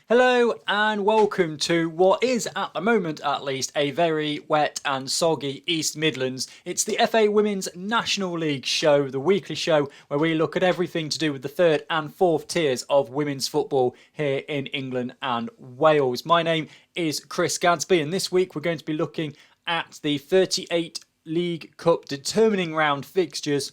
Hello and welcome to what is, at the moment at least, a very wet and soggy East Midlands. It's the FA Women's National League show, the weekly show where we look at everything to do with the third and fourth tiers of women's football here in England and Wales. My name is Chris Gadsby, and this week we're going to be looking at the 38 League Cup determining round fixtures.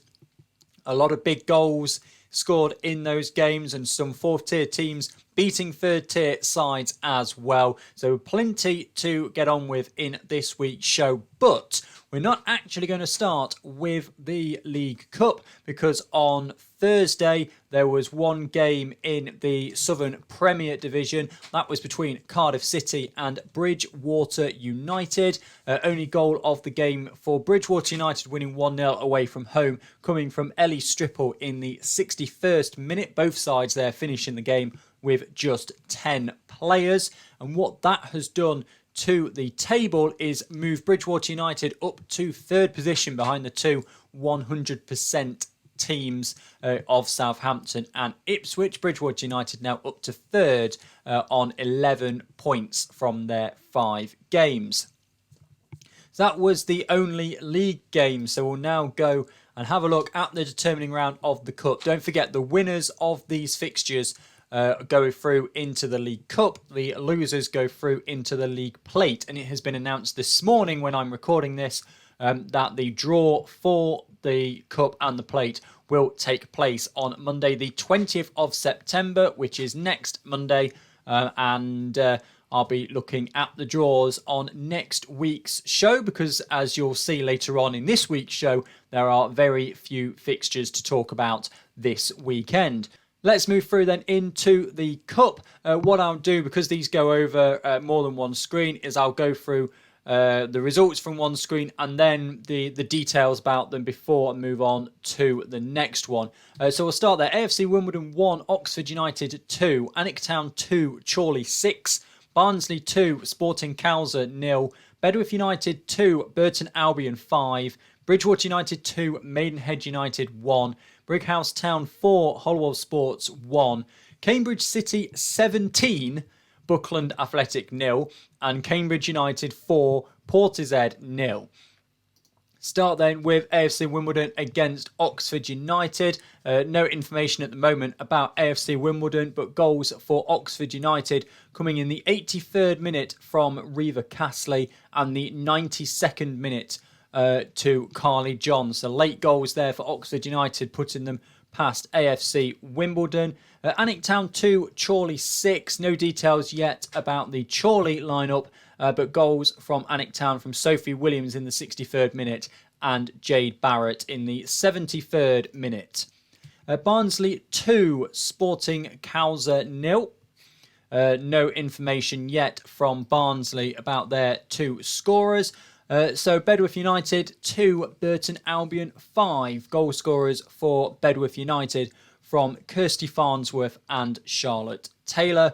A lot of big goals scored in those games and some fourth tier teams beating third tier sides as well. So plenty to get on with in this week's show. But we're not actually going to start with the League Cup because on Thursday there was one game in the Southern Premier Division. That was between Cardiff City and Bridgwater United. Only goal of the game for Bridgwater United, winning 1-0 away from home, coming from Ellie Stripple in the 61st minute. Both sides there finishing the game with just 10 players. And what that has done to the table is move Bridgwater United up to third position behind the two 100% teams of Southampton and Ipswich. Bridgwater United now up to third on 11 points from their 5 games. So that was the only league game. So we'll now go and have a look at the determining round of the Cup. Don't forget, the winners of these fixtures go through into the League Cup. The losers go through into the League Plate. And it has been announced this morning when I'm recording this that the draw for the Cup and the Plate will take place on Monday the 20th of September, which is next Monday. I'll be looking at the draws on next week's show because, as you'll see later on in this week's show, there are very few fixtures to talk about this weekend. Let's move through then into the Cup. What I'll do, because these go over more than one screen, is I'll go through the results from one screen and then the details about them before I move on to the next one. So we'll start there. AFC Wimbledon 1, Oxford United 2, Alnwick Town 2, Chorley 6, Barnsley 2, Sporting Cowser 0, Bedworth United 2, Burton Albion 5, Bridgwater United 2, Maidenhead United 1, Brighouse Town 4, Holwell Sports 1, Cambridge City 17, Buckland Athletic 0, and Cambridge United 4, Portishead 0. Start then with AFC Wimbledon against Oxford United. No information at the moment about AFC Wimbledon, but goals for Oxford United coming in the 83rd minute from Reva Castley and the 92nd minute to Carly John. So late goals there for Oxford United, putting them past AFC Wimbledon. Alnwick Town 2, Chorley 6. No details yet about the Chorley lineup, but goals from Alnwick Town from Sophie Williams in the 63rd minute and Jade Barrett in the 73rd minute. Barnsley 2, Sporting Cowser 0. No information yet from Barnsley about their two scorers. So Bedworth United 2, Burton Albion 5. Goal scorers for Bedworth United from Kirsty Farnsworth and Charlotte Taylor.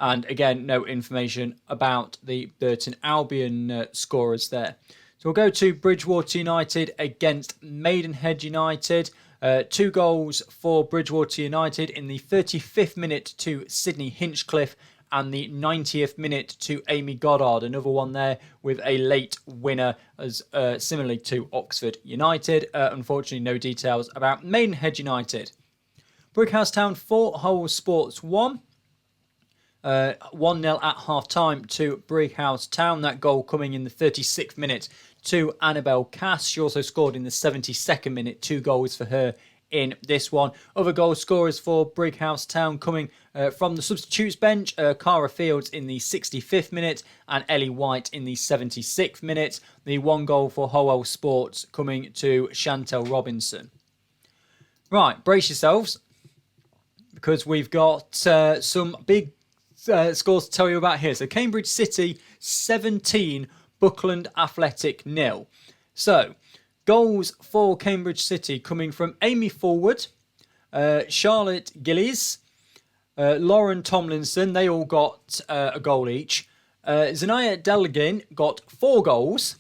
And again, no information about the Burton Albion scorers there. So we'll go to Bridgwater United against Maidenhead United. 2 goals for Bridgwater United in the 35th minute to Sydney Hinchcliffe and the 90th minute to Amy Goddard. Another one there with a late winner, as similarly to Oxford United. Unfortunately, no details about Maidenhead United. Brighouse Town 4, Hull Sports 1. 1-0 at half-time to Brighouse Town. That goal coming in the 36th minute to Annabelle Cass. She also scored in the 72nd minute. 2 goals for her in this one. Other goal scorers for Brighouse Town coming from the substitutes bench. Cara Fields in the 65th minute and Ellie White in the 76th minute. The 1 goal for Holwell Sports coming to Chantel Robinson. Right, brace yourselves, because we've got some big scores to tell you about here. So Cambridge City 17, Buckland Athletic 0. So goals for Cambridge City coming from Amy Forward, Charlotte Gillies, Lauren Tomlinson. They all got a goal each. Zanaya Delgin got 4 goals.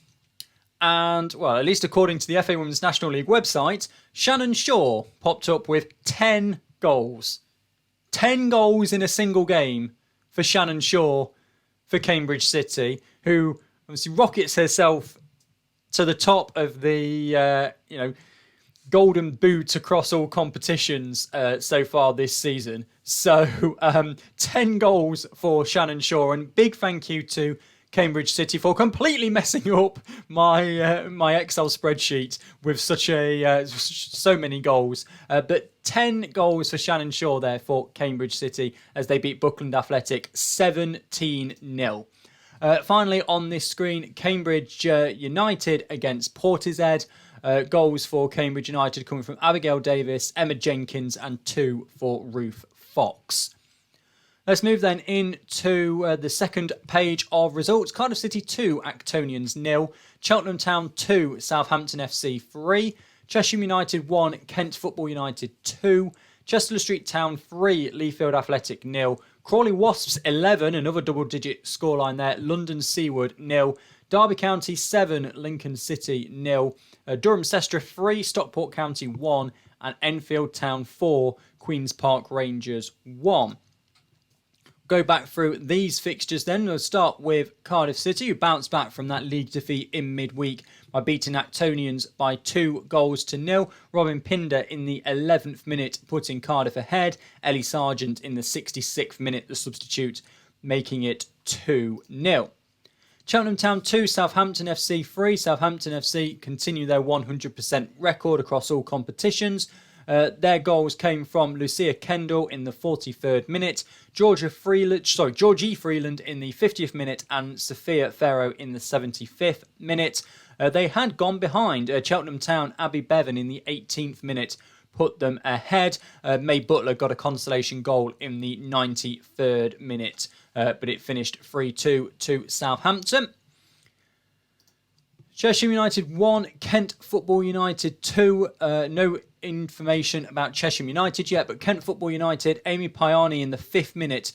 And, well, at least according to the FA Women's National League website, Shannon Shaw popped up with 10 goals. 10 goals in a single game for Shannon Shaw for Cambridge City, who obviously rockets herself to the top of the golden boot across all competitions so far this season. So 10 goals for Shannon Shaw, and big thank you to Cambridge City for completely messing up my Excel spreadsheet with so many goals. But 10 goals for Shannon Shaw there for Cambridge City as they beat Buckland Athletic 17-0. Finally on this screen, Cambridge United against Portishead. Goals for Cambridge United coming from Abigail Davis, Emma Jenkins and 2 for Ruth Fox. Let's move then into the second page of results. Cardiff City 2, Actonians 0. Cheltenham Town 2, Southampton FC 3. Cheshire United 1, Kent Football United 2. Chester Street Town 3, Leafield Athletic 0. Crawley Wasps 11, another double-digit scoreline there. London Seawood 0. Derby County 7, Lincoln City 0. Durham Sestra 3, Stockport County 1. And Enfield Town 4, Queen's Park Rangers 1. Go back through these fixtures then. We'll start with Cardiff City, who bounced back from that league defeat in midweek by beating Actonians by 2-0. Robin Pinder in the 11th minute putting Cardiff ahead. Ellie Sargent in the 66th minute, the substitute, making it 2-0. Cheltenham Town 2, Southampton FC 3. Southampton FC continue their 100% record across all competitions. Their goals came from Lucia Kendall in the 43rd minute, Georgie Freeland in the 50th minute, and Sophia Farrow in the 75th minute. They had gone behind. Cheltenham Town, Abby Bevan in the 18th minute put them ahead. May Butler got a consolation goal in the 93rd minute, but it finished 3-2 to Southampton. Cheshire United 1, Kent Football United 2. No information about Cheshire United yet, but Kent Football United, Amy Piani in the 5th minute,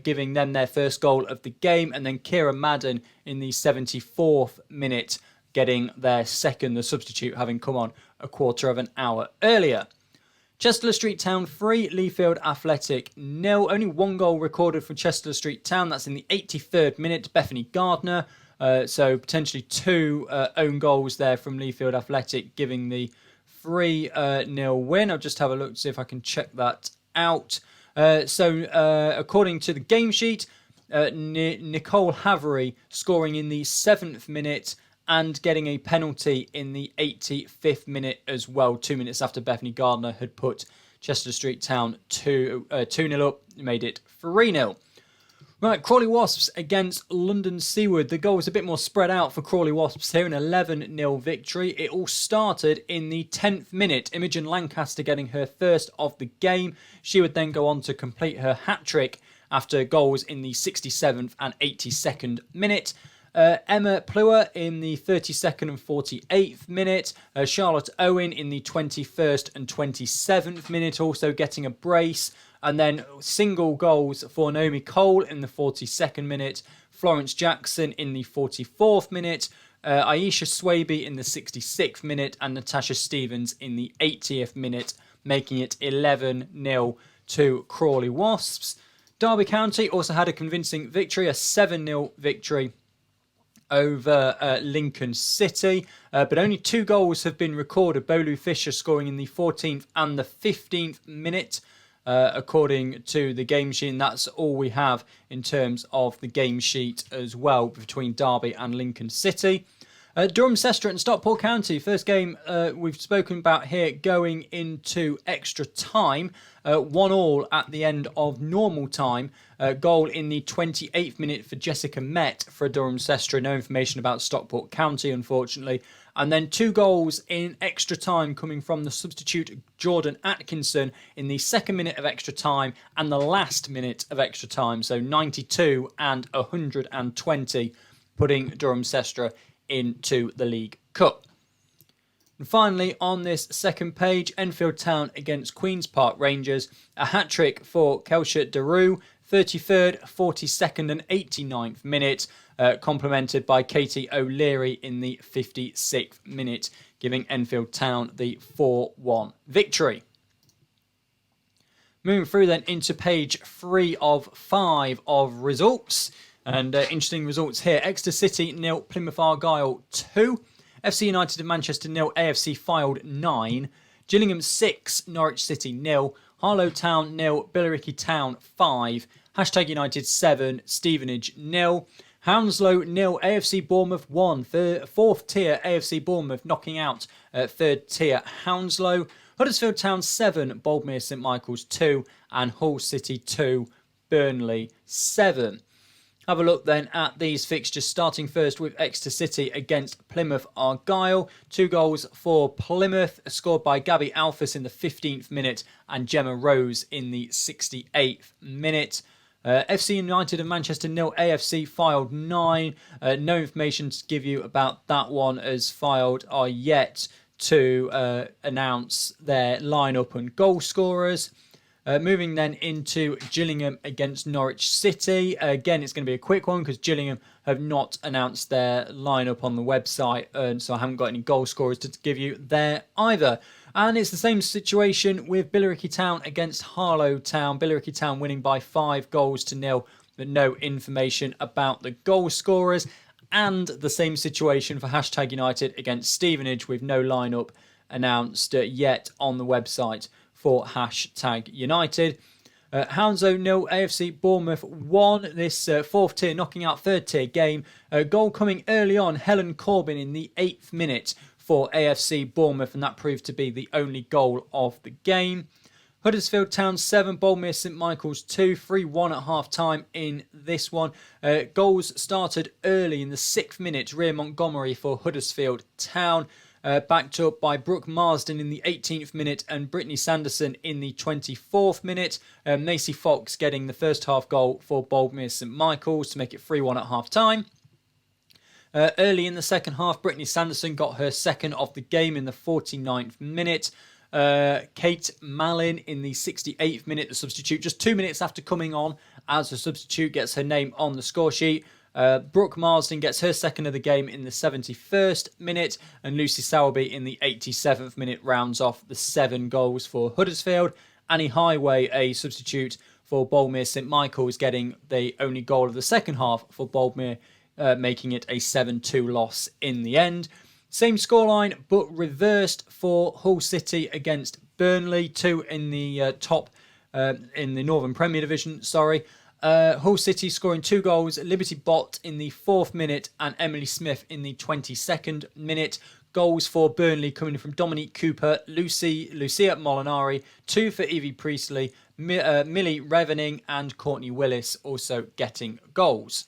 giving them their first goal of the game, and then Kira Madden in the 74th minute, getting their second, the substitute having come on a quarter of an hour earlier. Chester Street Town 3, Leafield Athletic 0. Only one goal recorded for Chester Street Town. That's in the 83rd minute, Bethany Gardner. So potentially 2 own goals there from Leafield Athletic, giving the 3-0 win. I'll just have a look to see if I can check that out. According to the game sheet, Nicole Havery scoring in the 7th minute and getting a penalty in the 85th minute as well, 2 minutes after Bethany Gardner had put Chester Street Town 2-0 up, made it 3-0. Right, Crawley Wasps against London Seawood. The goal was a bit more spread out for Crawley Wasps here, an 11-0 victory. It all started in the 10th minute. Imogen Lancaster getting her first of the game. She would then go on to complete her hat-trick after goals in the 67th and 82nd minute. Emma Plewer in the 32nd and 48th minute. Charlotte Owen in the 21st and 27th minute, also getting a brace. And then single goals for Naomi Cole in the 42nd minute. Florence Jackson in the 44th minute. Aisha Swaby in the 66th minute. And Natasha Stevens in the 80th minute, making it 11-0 to Crawley Wasps. Derby County also had a convincing victory, a 7-0 victory over Lincoln City, but only 2 goals have been recorded. Bolu Fisher scoring in the 14th and the 15th minute, according to the game sheet, and that's all we have in terms of the game sheet as well between Derby and Lincoln City. Durham Sestra and Stockport County, first game we've spoken about here going into extra time. 1-1 at the end of normal time. Goal in the 28th minute for Jessica Met for Durham Sestra. No information about Stockport County, unfortunately. And then 2 goals in extra time coming from the substitute Jordan Atkinson in the 2nd minute of extra time and the last minute of extra time. So 92 and 120, putting Durham Sestra into the League Cup. And finally, on this second page, Enfield Town against Queen's Park Rangers. A hat-trick for Kelsha Daru, 33rd, 42nd and 89th minute, complemented by Katie O'Leary in the 56th minute, giving Enfield Town the 4-1 victory. Moving through then into page 3 of 5 of results. And interesting results here. Exeter City 0, Plymouth Argyle 2. FC United of Manchester 0, AFC Fylde 9. Gillingham 6, Norwich City 0. Harlow Town 0, Billericay Town 5. Hashtag United 7, Stevenage 0. Hounslow 0, AFC Bournemouth 1. Fourth tier AFC Bournemouth knocking out third tier Hounslow. Huddersfield Town 7, Boldmere St Michael's 2, and Hull City 2, Burnley 7. Have a look then at these fixtures, starting first with Exeter City against Plymouth Argyle. 2 goals for Plymouth, scored by Gabby Alphys in the 15th minute and Gemma Rose in the 68th minute. FC United of Manchester 0, AFC Fylde 9. No information to give you about that one, as Fylde are yet to announce their lineup and goal scorers. Moving then into Gillingham against Norwich City. Again, it's going to be a quick one because Gillingham have not announced their lineup on the website, and so I haven't got any goal scorers to give you there either. And it's the same situation with Billericay Town against Harlow Town. Billericay Town winning by 5-0, but no information about the goal scorers. And the same situation for Hashtag United against Stevenage, with no lineup announced yet on the website for Hashtag United. Hounslow 0, AFC Bournemouth 1. This fourth tier knocking out third tier game. Goal coming early on, Helen Corbin in the 8th minute for AFC Bournemouth, and that proved to be the only goal of the game. Huddersfield Town 7, Boldmere St Michael's 2, 3-1 at half-time in this one. Goals started early in the 6th minute. Rhea Montgomery for Huddersfield Town, backed up by Brooke Marsden in the 18th minute and Brittany Sanderson in the 24th minute. Macy Fox getting the first half goal for Boldmere St Michael's to make it 3-1 at half-time. Early in the second half, Brittany Sanderson got her second of the game in the 49th minute. Kate Mallin in the 68th minute, the substitute, just 2 minutes after coming on as a substitute, gets her name on the score sheet. Brooke Marsden gets her second of the game in the 71st minute, and Lucy Sowerby in the 87th minute rounds off the 7 goals for Huddersfield. Annie Highway, a substitute for Boldmere St Michael's, getting the only goal of the second half for Boldmere, making it a 7-2 loss in the end. Same scoreline, but reversed for Hull City against Burnley, 2 in the top, in the Northern Premier Division, Hull City scoring 2 goals, Liberty Bott in the 4th minute and Emily Smith in the 22nd minute. Goals for Burnley coming from Dominique Cooper, Lucia Molinari, 2 for Evie Priestley, Millie Revening and Courtney Willis also getting goals.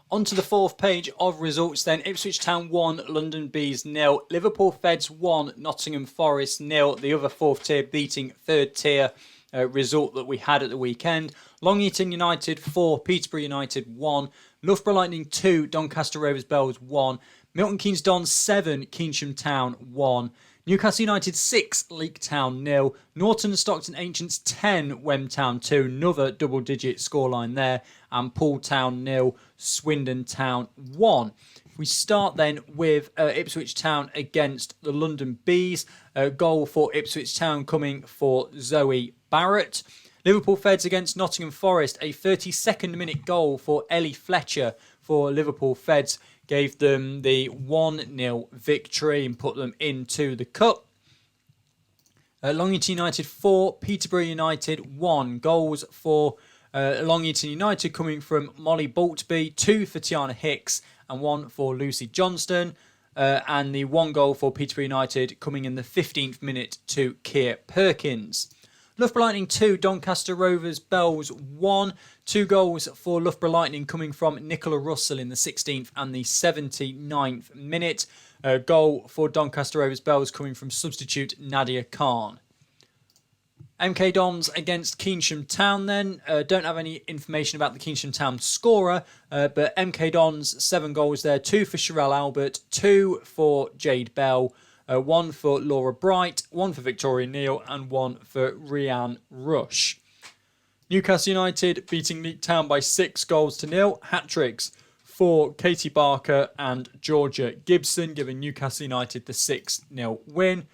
On to the 4th page of results then. Ipswich Town 1, London Bees 0. Liverpool Feds 1, Nottingham Forest 0. The other 4th tier beating 3rd tier result that we had at the weekend. Long Eaton United 4, Peterborough United 1. Loughborough Lightning 2, Doncaster Rovers Bells 1. Milton Keynes Dons 7, Keynsham Town 1. Newcastle United 6, Leek Town 0. Norton Stockton Ancients 10, Wem Town 2. Another double-digit scoreline there. And Poole Town 0, Swindon Town 1. We start then with Ipswich Town against the London Bees. A goal for Ipswich Town coming for Zoe Barrett. Liverpool Feds against Nottingham Forest. A 32nd minute goal for Ellie Fletcher for Liverpool Feds gave them the 1-0 victory and put them into the cup. Long Eaton United 4, Peterborough United 1. Goals for Long Eaton United coming from Molly Boltby, 2 for Tiana Hicks and 1 for Lucy Johnston. And the 1 goal for Peterborough United coming in the 15th minute to Keir Perkins. Loughborough Lightning 2, Doncaster Rovers Bells 1. 2 goals for Loughborough Lightning coming from Nicola Russell in the 16th and the 79th minute. A goal for Doncaster Rovers Bells coming from substitute Nadia Khan. MK Dons against Keynsham Town then. Don't have any information about the Keynsham Town scorer, but MK Dons, 7 goals there. 2 for Sherelle Albert, 2 for Jade Bell, 1 for Laura Bright, 1 for Victoria Neal and 1 for Rianne Rush. Newcastle United beating Leek Town by 6-0. Hat-tricks for Katie Barker and Georgia Gibson, giving Newcastle United the 6-0 win.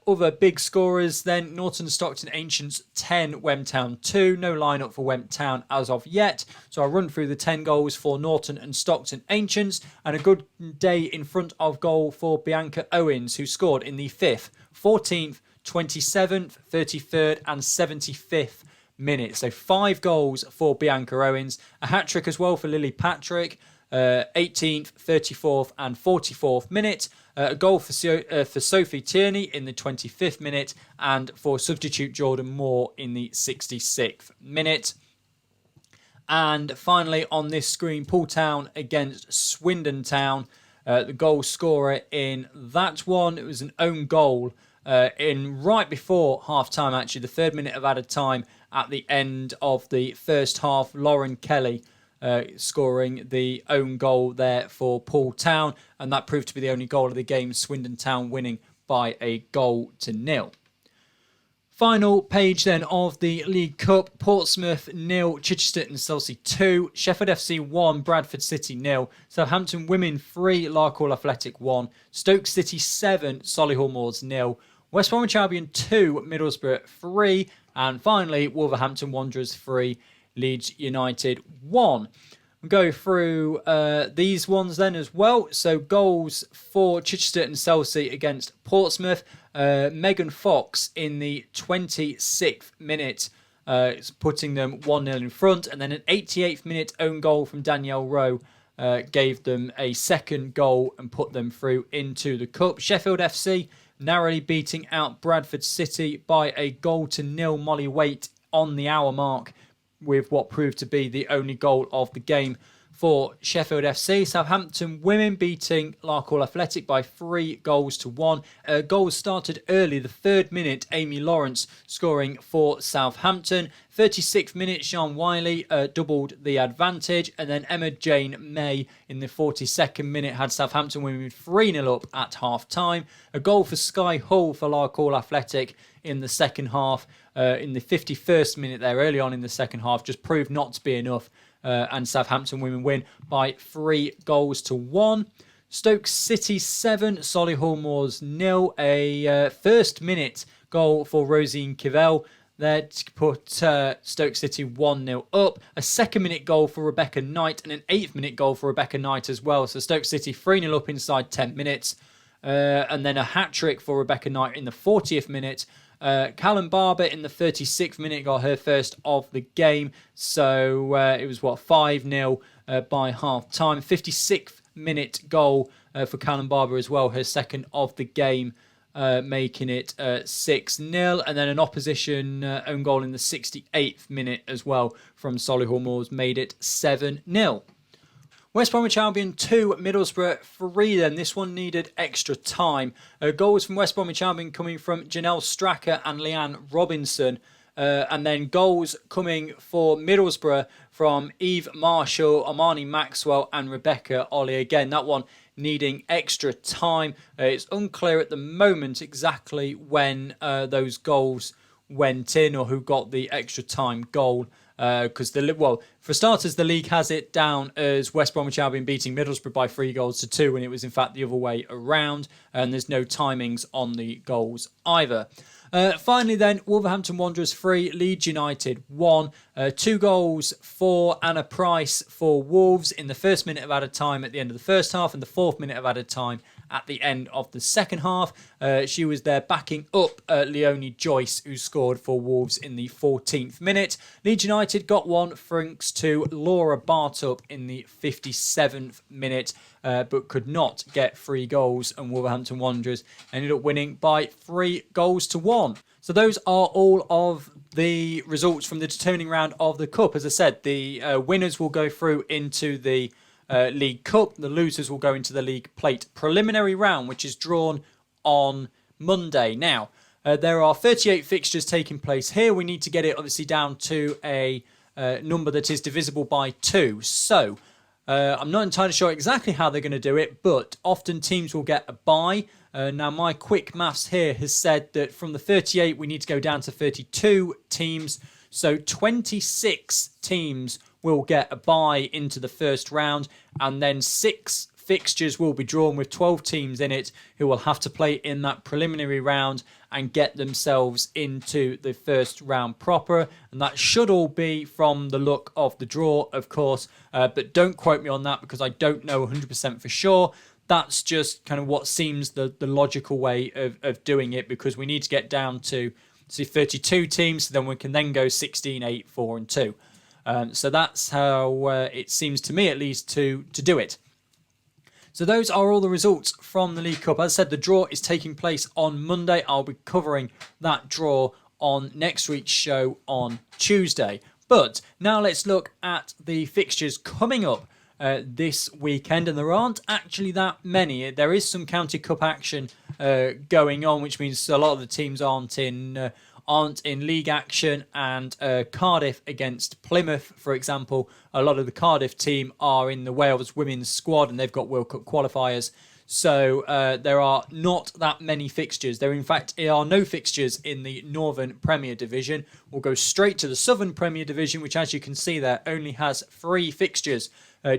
Other big scorers then, Norton Stockton Ancients 10, Wem Town 2. No lineup for Wem Town as of yet. So I'll run through the 10 goals for Norton and Stockton Ancients. And a good day in front of goal for Bianca Owens, who scored in the 5th, 14th, 27th, 33rd and 75th minute. So 5 goals for Bianca Owens. A hat-trick as well for Lily Patrick. 18th, 34th and 44th minute. A goal for Sophie Tierney in the 25th minute, and for substitute Jordan Moore in the 66th minute. And finally on this screen, Poole Town against Swindon Town. The goal scorer in that one, it was an own goal in right before half-time, actually, the 3rd minute of added time at the end of the first half. Lauren Kelly scoring the own goal there for Poole Town, and that proved to be the only goal of the game, Swindon Town winning by a 1-0. Final page then of the League Cup. Portsmouth 0, Chichester and Chelsea 2, Sheffield FC 1, Bradford City 0, Southampton Women 3, Larkhall Athletic 1, Stoke City 7, Solihull Moors 0, West Bromwich Albion 2, Middlesbrough 3, and finally Wolverhampton Wanderers 3, Leeds United 1. We'll go through these ones then as well. So goals for Chichester and Chelsea against Portsmouth. Megan Fox in the 26th minute, putting them 1-0 in front. And then an 88th minute own goal from Danielle Rowe gave them a second goal and put them through into the cup. Sheffield FC narrowly beating out Bradford City by a 0-0. Molly Waite on the hour mark, with what proved to be the only goal of the game for Sheffield FC. Southampton Women beating Larkhall Athletic by 3-1. Goals started early, the 3rd minute, Amy Lawrence scoring for Southampton. 36th minute, Sean Wiley doubled the advantage. And then Emma Jane May in the 42nd minute had Southampton Women 3-0 up at half-time. A goal for Sky Hull for Larkhall Athletic in the second half. In the 51st minute there, early on in the second half, just proved not to be enough. And Southampton Women win by 3-1. Stoke City 7, Solihull Moors 0. A first minute goal for Rosine Civell there to put Stoke City 1-0 up. A 2nd minute goal for Rebecca Knight and an 8th minute goal for Rebecca Knight as well. So Stoke City 3-0 up inside 10 minutes. And then a hat-trick for Rebecca Knight in the 40th minute. Callum Barber in the 36th minute got her first of the game. So it was, 5-0 by half-time. 56th minute goal for Callum Barber as well, her second of the game, making it 6-0. And then an opposition own goal in the 68th minute as well from Solihull Moors made it 7-0. West Bromwich Albion 2, Middlesbrough 3 then. This one needed extra time. Goals from West Bromwich Albion coming from Janelle Stracker and Leanne Robinson. And then goals coming for Middlesbrough from Eve Marshall, Armani Maxwell and Rebecca Ollie. Again, that one needing extra time. It's unclear at the moment exactly when those goals went in or who got the extra time goal. Because for starters, the league has it down as West Bromwich Albion beating Middlesbrough by 3-2, when it was in fact the other way around, and there's no timings on the goals either. Finally then, Wolverhampton Wanderers 3, Leeds United 1. 2 goals for Anna Price for Wolves in the 1st minute of added time at the end of the first half, and the 4th minute of added time at the end of the second half. She was there backing up Leonie Joyce, who scored for Wolves in the 14th minute. Leeds United got one thanks to Laura Bartup in the 57th minute, but could not get 3 goals, and Wolverhampton Wanderers ended up winning by 3-1. So those are all of the results from the determining round of the Cup. As I said, the winners will go through into the League Cup. The losers will go into the League Plate preliminary round, which is drawn on Monday. Now, there are 38 fixtures taking place here. We need to get it obviously down to a number that is divisible by 2. So, I'm not entirely sure exactly how they're going to do it, but often teams will get a bye. Now, my quick maths here has said that from the 38, we need to go down to 32 teams. So 26 teams will get a bye into the first round, and then 6 fixtures will be drawn with 12 teams in it who will have to play in that preliminary round and get themselves into the first round proper. And that should all be from the look of the draw, of course. But don't quote me on that because I don't know 100% for sure. That's just kind of what seems the logical way of doing it, because we need to get down to 32 teams, so then we can then go 16, 8, 4 and 2. So that's how it seems to me, at least, to do it. So those are all the results from the League Cup. As I said, the draw is taking place on Monday. I'll be covering that draw on next week's show on Tuesday. But now let's look at the fixtures coming up this weekend, and there aren't actually that many. There is some County Cup action going on, which means a lot of the teams aren't in league action, and Cardiff against Plymouth, for example, a lot of the Cardiff team are in the Wales women's squad and they've got World Cup qualifiers. So there are not that many fixtures. There, in fact, are no fixtures in the Northern Premier Division. We'll go straight to the Southern Premier Division, which, as you can see there, only has 3 fixtures.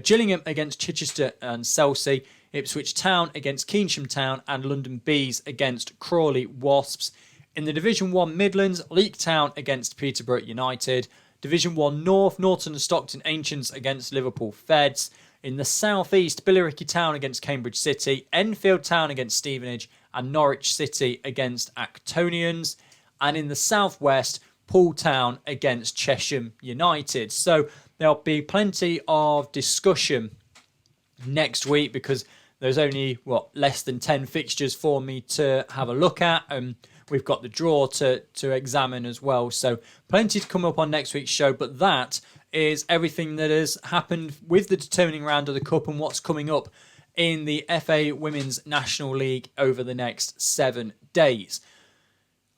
Gillingham against Chichester and Chelsea, Ipswich Town against Keynsham Town, and London Bees against Crawley Wasps. In the Division 1 Midlands, Leek Town against Peterborough United. Division 1 North, Norton and Stockton Ancients against Liverpool Feds. In the South East, Billericay Town against Cambridge City. Enfield Town against Stevenage. And Norwich City against Actonians. And in the South West, Poole Town against Chesham United. So there'll be plenty of discussion next week, because there's only, less than 10 fixtures for me to have a look at. We've got the draw to examine as well. So plenty to come up on next week's show. But that is everything that has happened with the determining round of the Cup and what's coming up in the FA Women's National League over the next 7 days.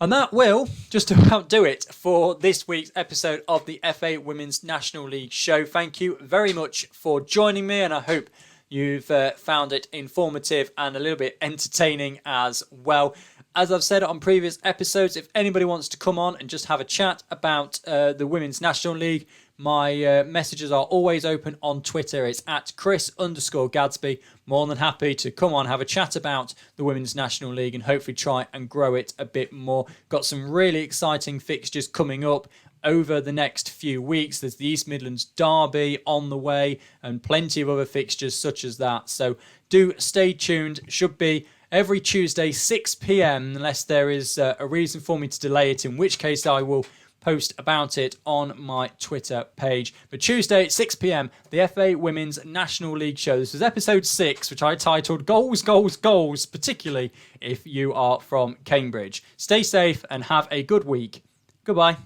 And that will just about do it for this week's episode of the FA Women's National League show. Thank you very much for joining me, and I hope you've found it informative and a little bit entertaining as well. As I've said on previous episodes, if anybody wants to come on and just have a chat about the Women's National League, my messages are always open on Twitter. It's at Chris_Gadsby. More than happy to come on, have a chat about the Women's National League and hopefully try and grow it a bit more. Got some really exciting fixtures coming up over the next few weeks. There's the East Midlands Derby on the way and plenty of other fixtures such as that. So do stay tuned. Should be every Tuesday, 6 p.m, unless there is a reason for me to delay it, in which case I will post about it on my Twitter page. But Tuesday at 6 p.m, the FA Women's National League show. This is episode 6, which I titled Goals, Goals, Goals, particularly if you are from Cambridge. Stay safe and have a good week. Goodbye.